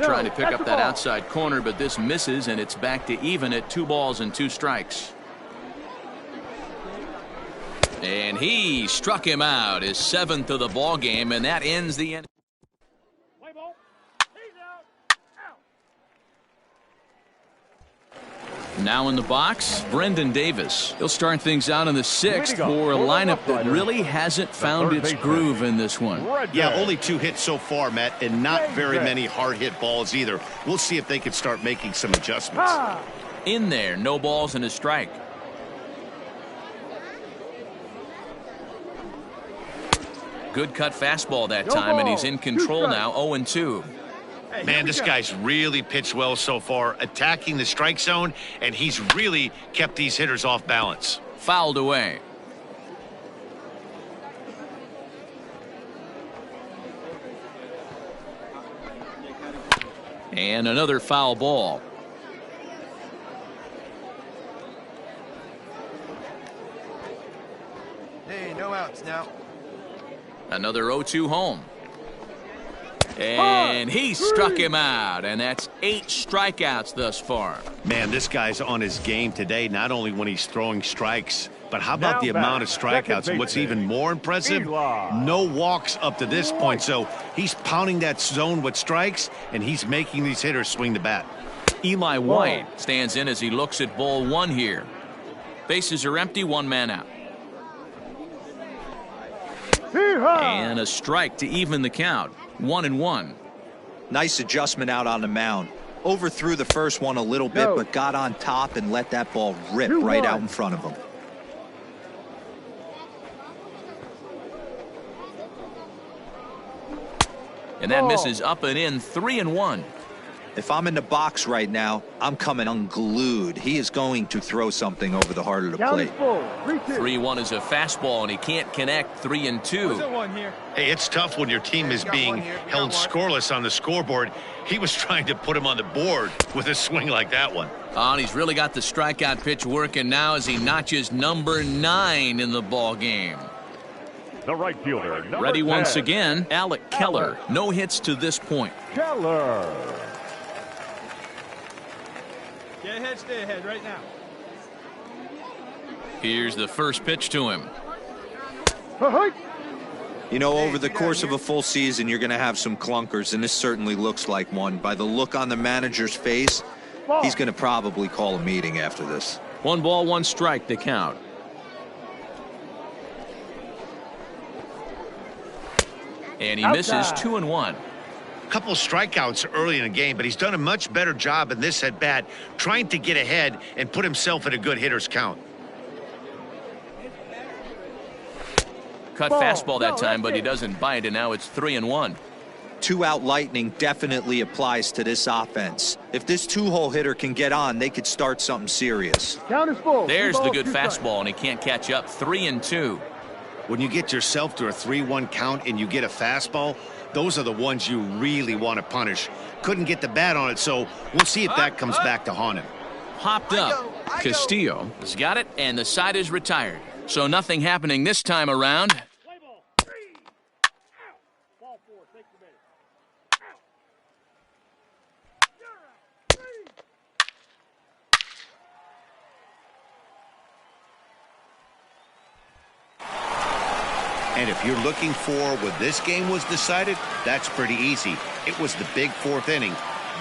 [SPEAKER 2] Trying to pick up that outside corner, but this misses, and it's back to even at 2 balls and 2 strikes. And he struck him out, his 7th of the ball game, and that ends the inning. Now in the box, Brendan Davis. He'll start things out in the 6th for a lineup that really hasn't found its groove in this one.
[SPEAKER 7] Yeah, only 2 hits so far, Matt, and not very many hard hit balls either. We'll see if they can start making some adjustments.
[SPEAKER 2] In there, no balls and a strike. Good cut fastball that time, and he's in control now, 0-2.
[SPEAKER 7] Man, this guy's really pitched well so far, attacking the strike zone, and he's really kept these hitters off balance.
[SPEAKER 2] Fouled away. And another foul ball.
[SPEAKER 9] Hey, no outs now.
[SPEAKER 2] Another 0-2 home. And he struck him out, and that's 8 strikeouts thus far.
[SPEAKER 7] Man, this guy's on his game today, not only when he's throwing strikes, but how about the amount of strikeouts? And what's even more impressive, no walks up to this point. So he's pounding that zone with strikes, and he's making these hitters swing the bat.
[SPEAKER 2] Eli White stands in as he looks at ball 1 here. Bases are empty, 1 man out. And a strike to even the count. 1-1.
[SPEAKER 5] Nice adjustment out on the mound. Overthrew the first one a little bit, but got on top and let that ball rip right out in front of him.
[SPEAKER 2] And that misses up and in, 3-1.
[SPEAKER 5] If I'm in the box right now, I'm coming unglued. He is going to throw something over the heart of the plate.
[SPEAKER 2] 3-1 is a fastball, and he can't connect. 3-2.
[SPEAKER 7] Hey, it's tough when your team is being held scoreless on the scoreboard. He was trying to put him on the board with a swing like that one.
[SPEAKER 2] And he's really got the strikeout pitch working now as he notches number 9 in the ball game.
[SPEAKER 3] The right fielder,
[SPEAKER 2] ready
[SPEAKER 3] 10.
[SPEAKER 2] Once again, Alec Keller. No hits to this point.
[SPEAKER 3] Keller.
[SPEAKER 8] Get ahead, stay ahead right now.
[SPEAKER 2] Here's the first pitch to him.
[SPEAKER 5] You know, over the course of a full season, you're going to have some clunkers, and this certainly looks like one. By the look on the manager's face, he's going to probably call a meeting after this.
[SPEAKER 2] 1 ball, 1 strike to count. And he misses 2-1.
[SPEAKER 7] Couple strikeouts early in the game, but he's done a much better job in this at bat, trying to get ahead and put himself in a good hitter's count.
[SPEAKER 2] Cut fastball that time, but he doesn't bite, and now it's 3-1.
[SPEAKER 5] 2-out lightning definitely applies to this offense. If this 2-hole hitter can get on, they could start something serious.
[SPEAKER 2] There's the good fastball, and he can't catch up. 3-2.
[SPEAKER 7] When you get yourself to a 3-1 count and you get a fastball, those are the ones you really want to punish. Couldn't get the bat on it, so we'll see if that comes back to haunt him.
[SPEAKER 2] Hopped up. Castillo has got it, and the side is retired. So nothing happening this time around.
[SPEAKER 7] And if you're looking for when this game was decided, that's pretty easy. It was the big 4th inning.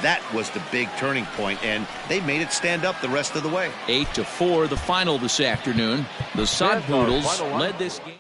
[SPEAKER 7] That was the big turning point, and they made it stand up the rest of the way.
[SPEAKER 2] 8-4, the final this afternoon. The Sod Poodles led this game.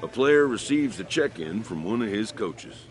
[SPEAKER 1] A player receives a check-in from one of his coaches.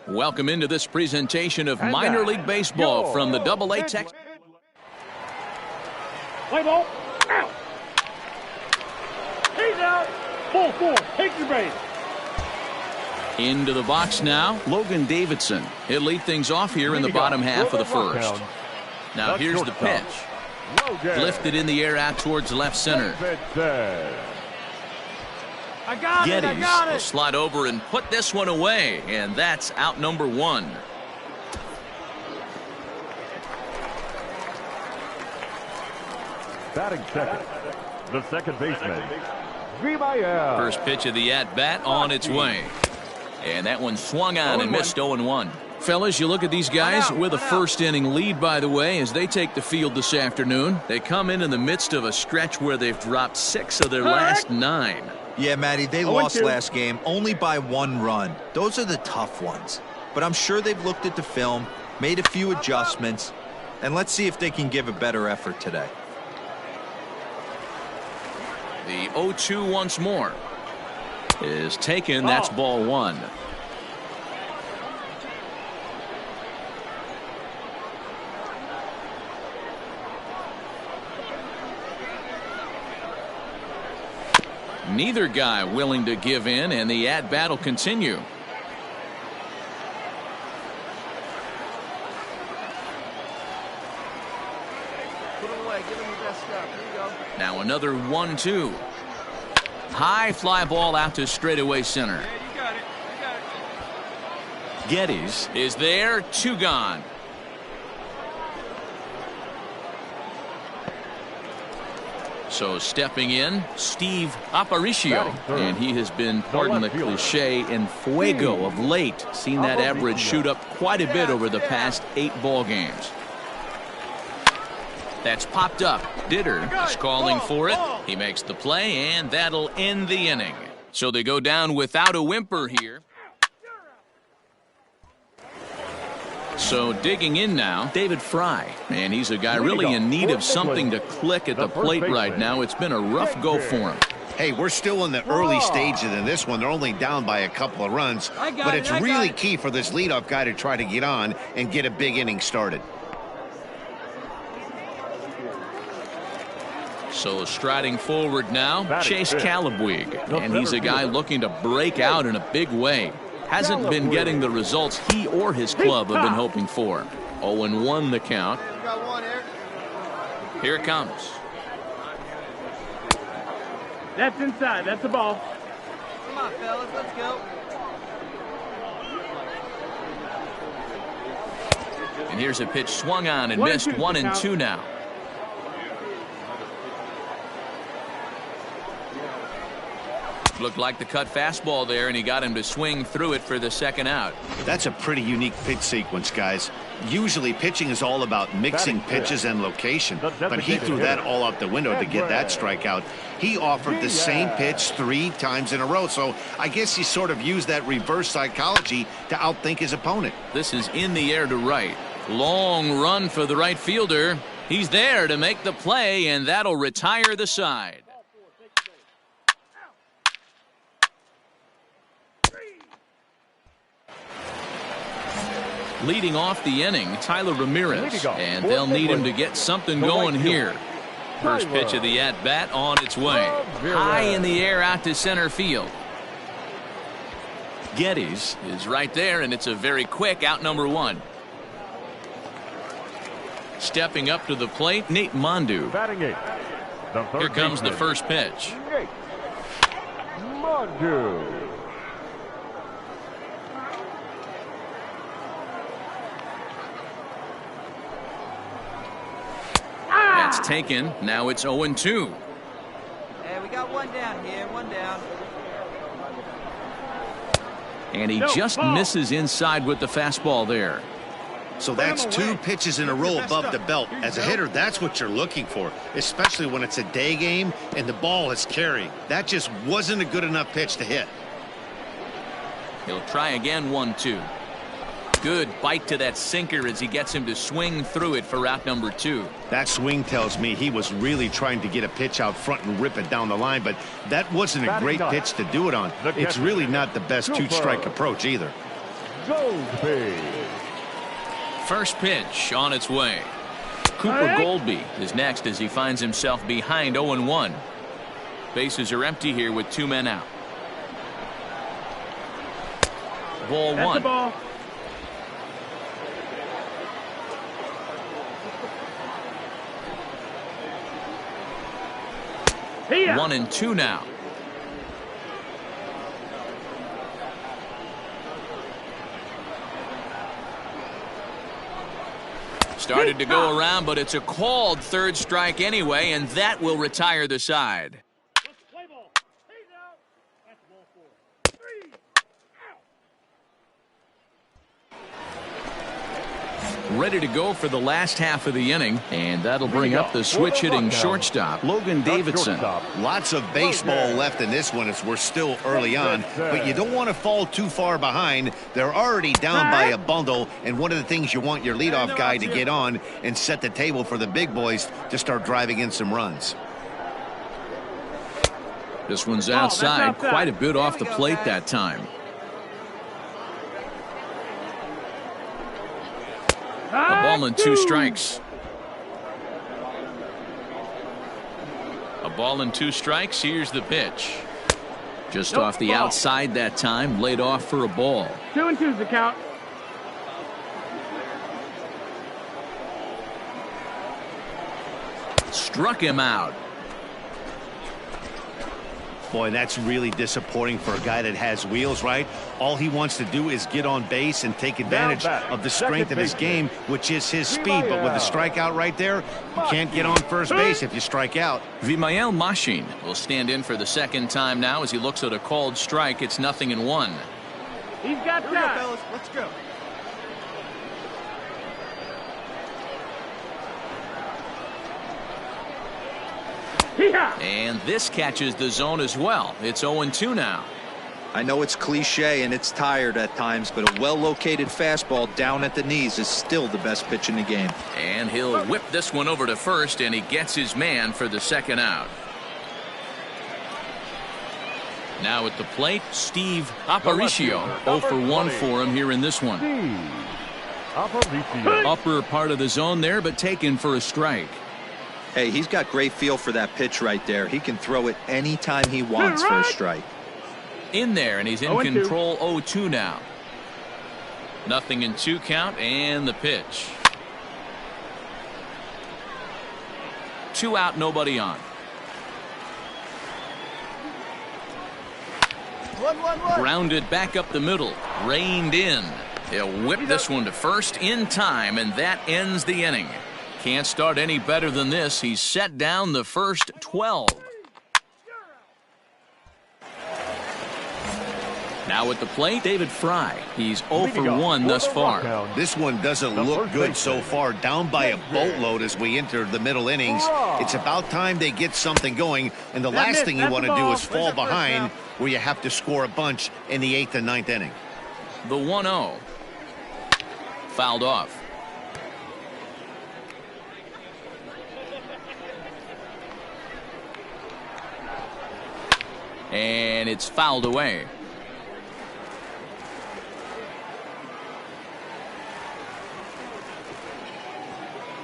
[SPEAKER 2] Welcome into this presentation of minor league baseball from the AA Texas.
[SPEAKER 6] Play ball. Out. He's out. Ball 4. Take your base.
[SPEAKER 2] Into the box now, Logan Davidson. He'll lead things off here in the bottom half of the first. Now here's the pitch. Lifted in the air out towards left center.
[SPEAKER 8] I got it.
[SPEAKER 2] Will slide over and put this one away, and that's out number 1.
[SPEAKER 3] Batting second, the second baseman, Vimael.
[SPEAKER 2] First pitch of the at-bat on its way. And that one swung on and missed 0-1. Fellas, you look at these guys with a first-inning lead, by the way, as they take the field this afternoon. They come in the midst of a stretch where they've dropped 6 of their last 9.
[SPEAKER 5] Yeah, Matty, they lost last game only by 1 run. Those are the tough ones. But I'm sure they've looked at the film, made a few adjustments, and let's see if they can give a better effort today.
[SPEAKER 2] The 0-2 once more is taken. That's ball 1. Neither guy willing to give in, and the at-bat will continue.
[SPEAKER 9] Put him away. Give him your best stuff. Here you go.
[SPEAKER 2] Now another 1-2. High fly ball out to straightaway center.
[SPEAKER 8] Yeah, you got it. You got it.
[SPEAKER 2] Geddes is there. 2 gone. So stepping in, Steve Aparicio, and he has been, pardon the cliche, in fuego of late. Seen that average shoot up quite a bit over the past 8 ball games. That's popped up. Ditter is calling for it. He makes the play, and that'll end the inning. So they go down without a whimper here. So digging in now, David Fry, and he's a guy really in need of something to click at the plate right now. It's been a rough go for him.
[SPEAKER 7] Hey, we're still in the early stages in this one. They're only down by a couple of runs, but it's really key for this leadoff guy to try to get on and get a big inning started.
[SPEAKER 2] So striding forward now, Chase Calabwig, and he's a guy looking to break out in a big way. Hasn't been getting the results he or his club have been hoping for. 0-1 the count. Here it comes.
[SPEAKER 6] That's inside. That's the ball.
[SPEAKER 9] Come on, fellas. Let's go.
[SPEAKER 2] And here's a pitch swung on and missed. 1-2 now. Looked like the cut fastball there, and he got him to swing through it for the second out.
[SPEAKER 7] That's a pretty unique pitch sequence, guys. Usually pitching is all about mixing pitches and location, but he threw that all out the window to get that strikeout. He offered the same pitch 3 times in a row, so I guess he sort of used that reverse psychology to outthink his opponent.
[SPEAKER 2] This is in the air to right. Long run for the right fielder. He's there to make the play, and that'll retire the side. Leading off the inning, Tyler Ramirez, and they'll need him to get something going here. First pitch of the at-bat on its way. High in the air out to center field.
[SPEAKER 10] Geddes
[SPEAKER 2] is right there, and it's a very quick out number one. Stepping up to the plate, Nate Mondu.
[SPEAKER 3] Batting eighth, the third
[SPEAKER 2] Here comes the
[SPEAKER 3] baseman,
[SPEAKER 2] first pitch.
[SPEAKER 3] Nate Mondu.
[SPEAKER 2] That's taken. Now it's 0-2.
[SPEAKER 9] Hey, we got one down here, one down.
[SPEAKER 2] And he just misses inside with the fastball there.
[SPEAKER 7] So that's 2 pitches in a row above the belt. As a hitter, that's what you're looking for, especially when it's a day game and the ball is carrying. That just wasn't a good enough pitch to hit.
[SPEAKER 2] He'll try again, 1-2. Good bite to that sinker as he gets him to swing through it for out number 2.
[SPEAKER 7] That swing tells me he was really trying to get a pitch out front and rip it down the line, but that wasn't a great pitch to do it on. It's really not the best 2-strike approach either.
[SPEAKER 3] Goldby.
[SPEAKER 2] First pitch on its way. Cooper Goldby is next as he finds himself behind 0-1. Bases are empty here with 2 men out. Ball
[SPEAKER 6] That's
[SPEAKER 2] 1.
[SPEAKER 6] the ball. Here.
[SPEAKER 2] 1-2 now. Started to go around, but it's a called third strike anyway, and that will retire the side.
[SPEAKER 6] Let's play ball. He's out. That's ball 4. 3 out.
[SPEAKER 2] Ready to go for the last half of the inning, and that'll bring up the switch-hitting shortstop, Logan Davidson.
[SPEAKER 7] Lots of baseball left in this one as we're still early on, but you don't want to fall too far behind. They're already down by a bundle, and one of the things you want your leadoff guy to get on and set the table for the big boys to start driving in some runs.
[SPEAKER 2] This one's outside, quite a bit off the plate that time. A ball and 2 strikes. A ball and 2 strikes. Here's the pitch. Just off the outside that time, laid off for a ball.
[SPEAKER 6] 2-2's the count.
[SPEAKER 2] Struck him out.
[SPEAKER 7] Boy, that's really disappointing for a guy that has wheels, right? All he wants to do is get on base and take advantage of the strength of his game, which is his speed. But with a strikeout right there, you can't get on first base if you strike out.
[SPEAKER 2] Vimael Machin will stand in for the second time now as he looks at a called strike. It's 0-1.
[SPEAKER 6] He's got
[SPEAKER 9] Here we go,
[SPEAKER 6] that.
[SPEAKER 9] fellas. Let's go.
[SPEAKER 2] And this catches the zone as well. It's 0-2 now.
[SPEAKER 5] I know it's cliche and it's tired at times, but a well-located fastball down at the knees is still the best pitch in the game.
[SPEAKER 2] And he'll whip this one over to first, and he gets his man for the second out. Now at the plate, Steve Aparicio. 0 for 1 for him here in this one. Upper part of the zone there, but taken for a strike.
[SPEAKER 5] Hey, he's got great feel for that pitch right there. He can throw it anytime he wants for a strike.
[SPEAKER 2] In there, and he's in control. 0-2 now. 0-2 count, and the pitch. 2 out, nobody on.
[SPEAKER 9] 1-1-1.
[SPEAKER 2] Grounded back up the middle. Reined in. He'll whip this one to first in time, and that ends the inning. Can't start any better than this. He's set down the first 12. Now at the plate, David Fry. He's 0 for 1 thus far.
[SPEAKER 7] This one doesn't look good so far. Down by a boatload as we enter the middle innings. It's about time they get something going. And the last thing you want to do is fall behind where you have to score a bunch in the 8th and 9th inning.
[SPEAKER 2] The 1-0. Fouled off. And it's fouled away.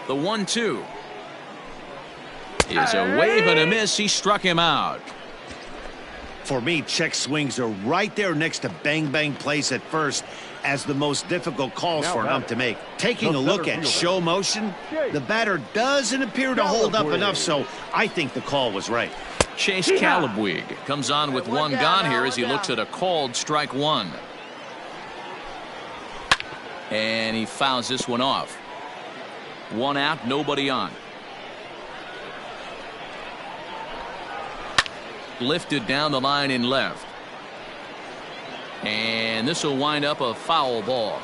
[SPEAKER 2] The 1-2 is a wave and a miss. He struck him out.
[SPEAKER 7] For me, check swings are right there next to bang-bang plays at first as the most difficult calls for an ump to make. Taking a look at show motion, the batter doesn't appear to hold up enough, so I think the call was right.
[SPEAKER 2] Chase Calabwig comes on with one gone here as he looks at a called strike one. And he fouls this one off. One out, nobody on. Lifted down the line in left. And this will wind up a foul ball.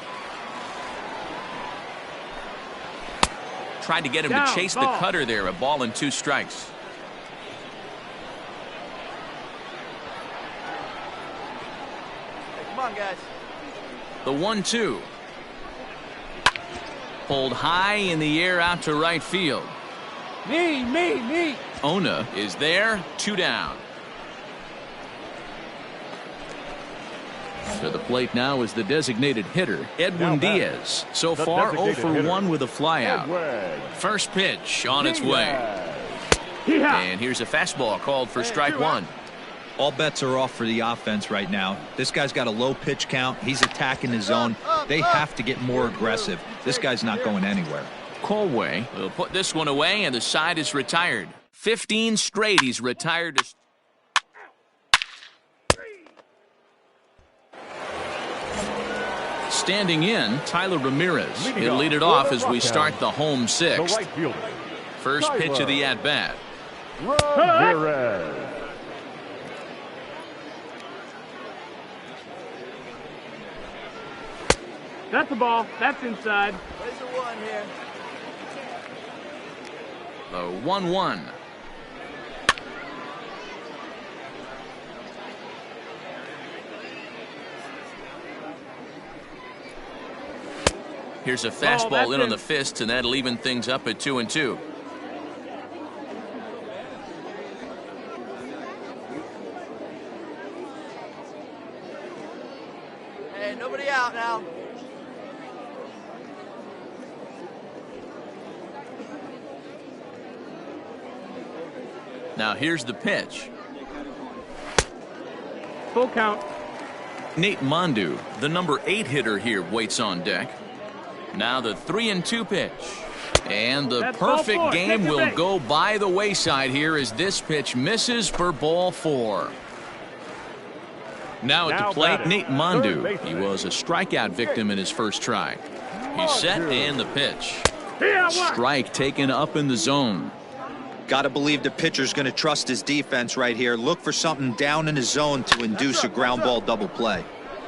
[SPEAKER 2] Tried to get him to chase the cutter there. A ball and 2 strikes.
[SPEAKER 9] Hey, come on, guys.
[SPEAKER 2] The 1-2. Pulled high in the air out to right field.
[SPEAKER 6] Me.
[SPEAKER 2] Ona is there. 2 down. To the plate now is the designated hitter, Edwin Diaz. So far, 0 for 1 with a flyout. First pitch on its way. And here's a fastball called for strike one.
[SPEAKER 5] All bets are off for the offense right now. This guy's got a low pitch count. He's attacking the zone. They have to get more aggressive. This guy's not going anywhere.
[SPEAKER 2] Colway will put this one away, and the side is retired. 15 straight he's retired to... Standing in, Tyler Ramirez. He'll lead it off as we start the home 6th. First pitch of the at-bat.
[SPEAKER 3] Ramirez.
[SPEAKER 6] That's the ball. That's inside.
[SPEAKER 9] Plays a 1 here.
[SPEAKER 2] The 1-1. Here's a fastball in on the fists, and that'll even things up at 2-2.
[SPEAKER 9] Hey, nobody out now.
[SPEAKER 2] Now here's the pitch.
[SPEAKER 6] Full count.
[SPEAKER 2] Nate Mondu, the number 8 hitter here, waits on deck. Now the 3-2 pitch. And the perfect game will go by the wayside here as this pitch misses for ball 4. Now at the plate, Nate Mondu. He was a strikeout victim in his first try. He's set and the pitch. Strike taken up in the zone.
[SPEAKER 5] Got to believe the pitcher's going to trust his defense right here. Look for something down in his zone to induce a ground ball double play.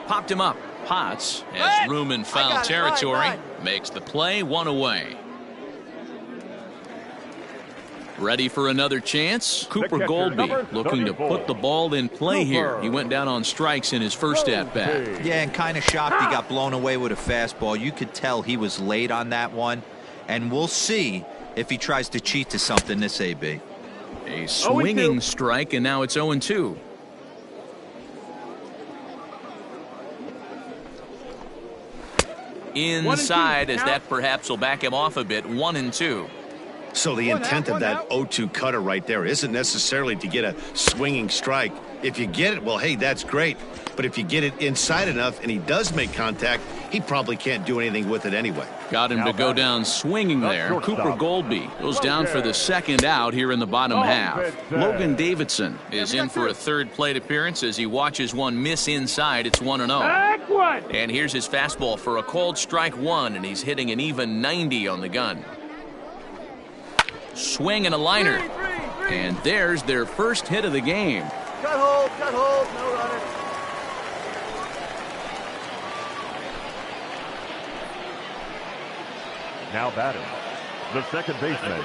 [SPEAKER 2] Popped him up. Potts has room in foul territory. Makes the play, 1 away. Ready for another chance? Cooper Goldby looking to put the ball in play here. He went down on strikes in his first at-bat.
[SPEAKER 5] Yeah, and kind of shocked he got blown away with a fastball. You could tell he was late on that one. And we'll see if he tries to cheat to something this AB.
[SPEAKER 2] A swinging strike, and now it's 0-2. Inside, as that perhaps will back him off a bit. 1-2.
[SPEAKER 7] So the intent of that 0-2 cutter right there isn't necessarily to get a swinging strike. If you get it, well, hey, that's great. But if you get it inside enough and he does make contact, he probably can't do anything with it anyway.
[SPEAKER 2] Got him to go down swinging there. Cooper Goldby goes down for the second out here in the bottom half. Logan Davidson is in for a third plate appearance as he watches one miss inside. It's 1-0. And here's his fastball for a called strike 1, and he's hitting an even 90 on the gun. Swing and a liner. And there's their first hit of the game.
[SPEAKER 9] Cut hold, no runner.
[SPEAKER 3] Now batting, the second baseman.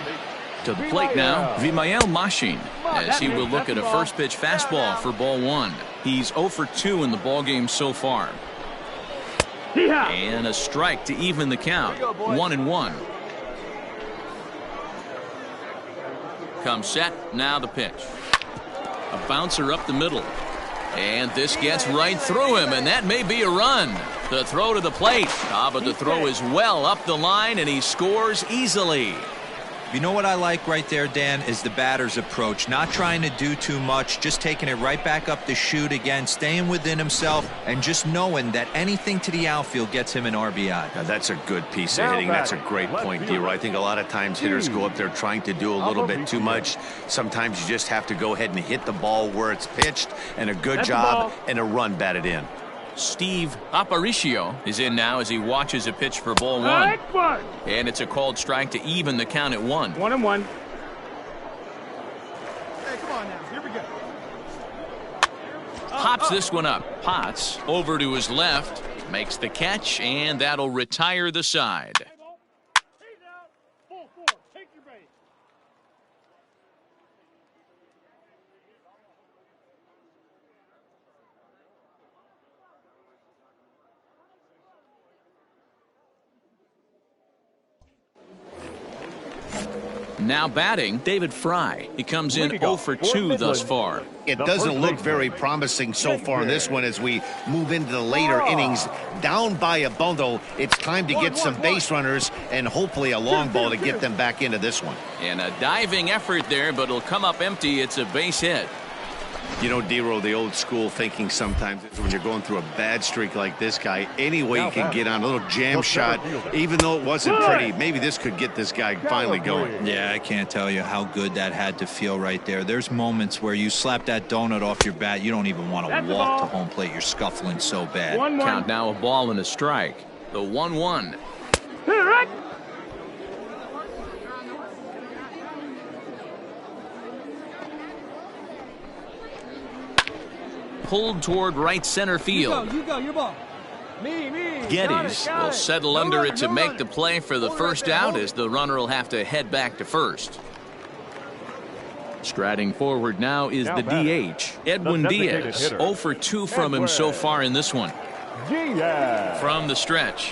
[SPEAKER 2] To the plate now, Vimael Machin, as he will look at a first pitch fastball for ball 1. He's 0 for 2 in the ballgame so far. And a strike to even the count. 1-1. Comes set, now the pitch. A bouncer up the middle. And this gets right through him, and that may be a run. The throw to the plate. But the throw is well up the line, and he scores easily.
[SPEAKER 5] You know what I like right there, Dan, is the batter's approach. Not trying to do too much, just taking it right back up the chute again, staying within himself, and just knowing that anything to the outfield gets him an RBI.
[SPEAKER 4] Now, that's a good piece of hitting. That's a great point, D-Roy. I think a lot of times hitters go up there trying to do a little bit too much. Sometimes you just have to go ahead and hit the ball where it's pitched, and a good job and a run batted in.
[SPEAKER 2] Steve Aparicio is in now as he watches a pitch for ball one. And it's a called strike to even the count at 1.
[SPEAKER 6] 1-1. Hey, come on now. Here we go.
[SPEAKER 2] Pops this one up. Potts over to his left, makes the catch, and that'll retire the side.
[SPEAKER 6] He's out. Ball 4. Take your base.
[SPEAKER 2] Now batting, David Fry. He comes in 0 for 2 thus far.
[SPEAKER 7] It doesn't look very promising so far in this one as we move into the later innings. Down by a bundle, it's time to get some base runners and hopefully a long ball to get them back into this one.
[SPEAKER 2] And a diving effort there, but it'll come up empty. It's a base hit.
[SPEAKER 7] You know, D-Row, the old school thinking sometimes is when you're going through a bad streak like this guy, any way you can get on a little jam shot, even though it wasn't pretty, maybe this could get this guy finally going.
[SPEAKER 5] Yeah, I can't tell you how good that had to feel right there. There's moments where you slap that donut off your bat, you don't even want to walk to home plate. You're scuffling so bad.
[SPEAKER 2] Count now a ball and a strike. The 1-1. Pulled toward right center field.
[SPEAKER 9] You go, your ball. Me.
[SPEAKER 2] Geddes will settle under it to make the play for the first out, as the runner will have to head back to first. Striding forward now is the DH, Edwin Diaz. 0 for 2 from him so far in this one. From the stretch.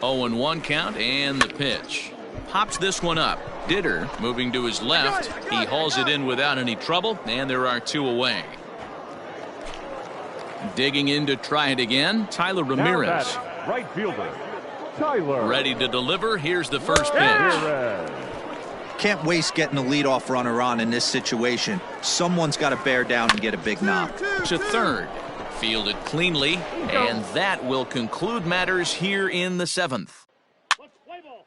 [SPEAKER 2] Oh, 0-1 count, and the pitch. Pops this one up. Ditter moving to his left. He hauls it in without any trouble, and there are 2 away. Digging in to try it again, Tyler Ramirez.
[SPEAKER 3] Right fielder, Tyler.
[SPEAKER 2] Ready to deliver. Here's the first pitch.
[SPEAKER 5] Can't waste getting the leadoff runner on in this situation. Someone's got to bear down and get a big knock.
[SPEAKER 2] To third. Fielded cleanly, and that will conclude matters here in the 7th.
[SPEAKER 6] Let's play ball.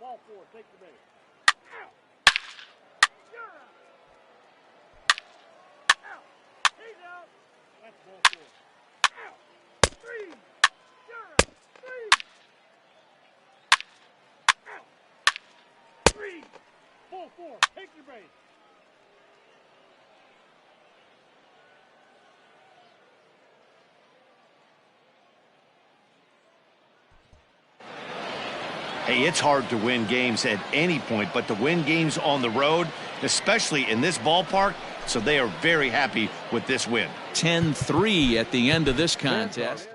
[SPEAKER 6] Ball 4. Take your base. Out. You're out. Out. He's out. That's ball 4. Out. 3. You're out. 3. Out. 3. Ball 4. Take your base.
[SPEAKER 7] Hey, it's hard to win games at any point, but to win games on the road, especially in this ballpark, so they are very happy with this win.
[SPEAKER 2] 10-3 at the end of this contest.